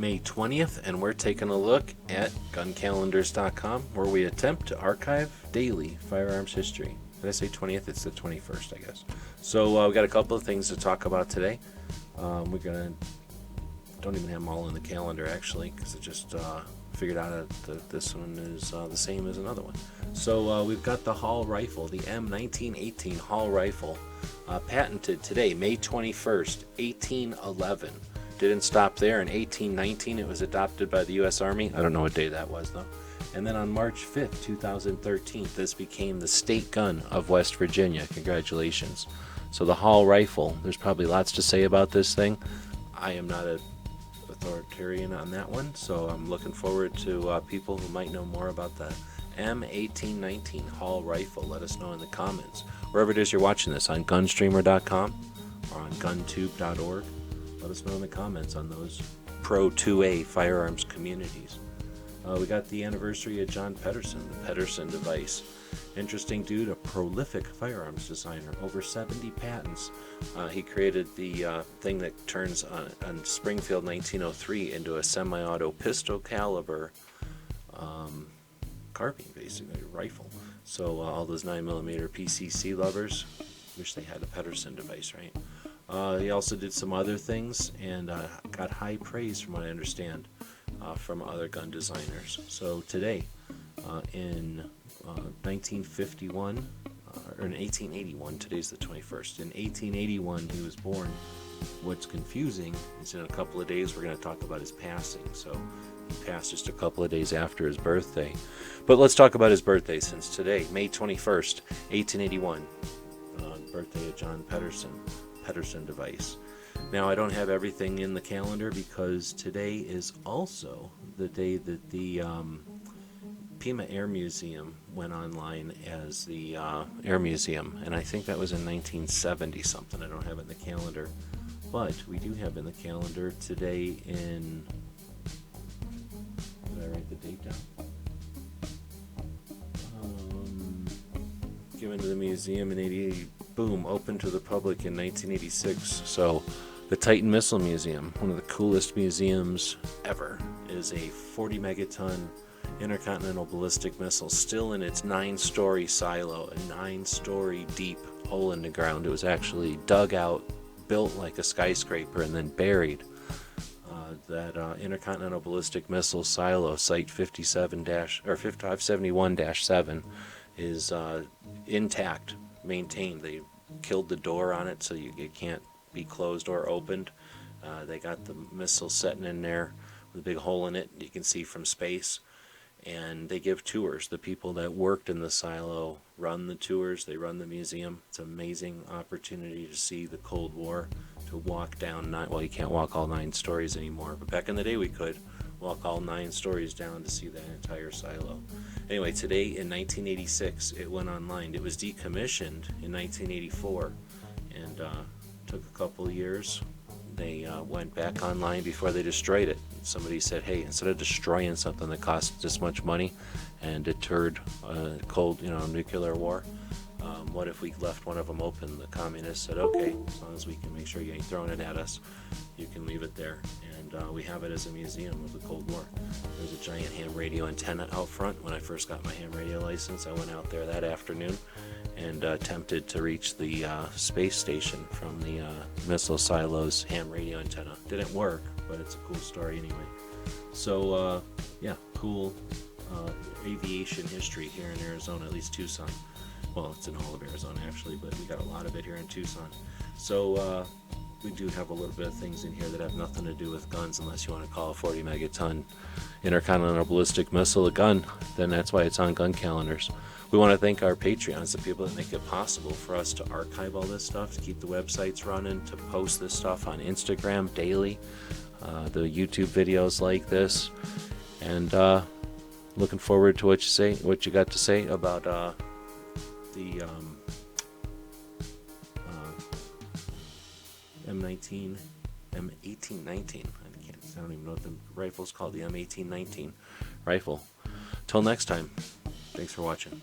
May 20th, and we're taking a look at guncalendars.com, where we attempt to archive daily firearms history. Did I say 20th? It's the 21st, I guess. So we got a couple of things to talk about today. Don't even have them all in the calendar, actually, because I just figured out that this one is the same as another one. So we've got the Hall rifle, the M1918 Hall rifle, patented today, May 21st, 1811. Didn't stop there. In 1819, it was adopted by the U.S. Army. I don't know what day that was, though. And then on March 5th, 2013, this became the state gun of West Virginia. Congratulations. So the Hall rifle, there's probably lots to say about this thing. I am not an authoritarian on that one, so I'm looking forward to people who might know more about the M1819 Hall rifle. Let us know in the comments. Wherever it is you're watching this, on gunstreamer.com or on guntube.org. Let us know in the comments on those Pro 2A firearms communities. We got the anniversary of John Pedersen, the Pedersen device. Interesting dude, a prolific firearms designer, over 70 patents. He created the thing that turns on Springfield 1903 into a semi-auto pistol caliber carbine, basically, a rifle. So all those 9mm PCC lovers wish they had a Pedersen device, right? He also did some other things and got high praise, from what I understand, from other gun designers. So today, in 1951, or in 1881, today's the 21st, in 1881 he was born. What's confusing is in a couple of days we're going to talk about his passing. So he passed just a couple of days after his birthday. But let's talk about his birthday, since today, May 21st, 1881, birthday of John Pedersen device. Now, I don't have everything in the calendar because today is also the day that the Pima Air Museum went online as the Air Museum, and I think that was in 1970 something. I don't have it in the calendar, but we do have in the calendar today in, did I write the date down? Given to the museum in 88, boom, open to the public in 1986. So the Titan Missile Museum, one of the coolest museums ever, is a 40 megaton intercontinental ballistic missile, still in its 9-story silo, a 9-story deep hole in the ground. It was actually dug out, built like a skyscraper, and then buried. That intercontinental ballistic missile silo, Site 571-7, is intact, maintained. They killed the door on it, so it can't be closed or opened. They got the missile sitting in there with a big hole in it you can see from space, and they give tours. The people that worked in the silo run the tours, they run the museum. It's an amazing opportunity to see the Cold War, to walk down well, you can't walk all 9 stories anymore, but back in the day we could walk all 9 stories down to see that entire silo. Anyway, today in 1986 it went online. It was decommissioned in 1984 and took a couple of years. They went back online before they destroyed it. Somebody said, hey, instead of destroying something that cost this much money and deterred cold, nuclear war, what if we left one of them open? The communists said, okay, as long as we can make sure you ain't throwing it at us, you can leave it there. And we have it as a museum of the Cold War. There's a giant ham radio antenna out front. When I first got my ham radio license, I went out there that afternoon and attempted to reach the space station from the missile silo's ham radio antenna. Didn't work, but it's a cool story anyway. So, yeah, cool aviation history here in Arizona, at least Tucson. Well, it's in all of Arizona, actually, but we got a lot of it here in Tucson. So we do have a little bit of things in here that have nothing to do with guns, unless you want to call a 40 megaton intercontinental ballistic missile a gun. Then that's why it's on gun calendars. We want to thank our Patreons, the people that make it possible for us to archive all this stuff, to keep the websites running, to post this stuff on Instagram daily, the YouTube videos like this, and looking forward to what you got to say about the M1819. I don't even know what the rifle's called, the M1819 rifle. Till next time, thanks for watching.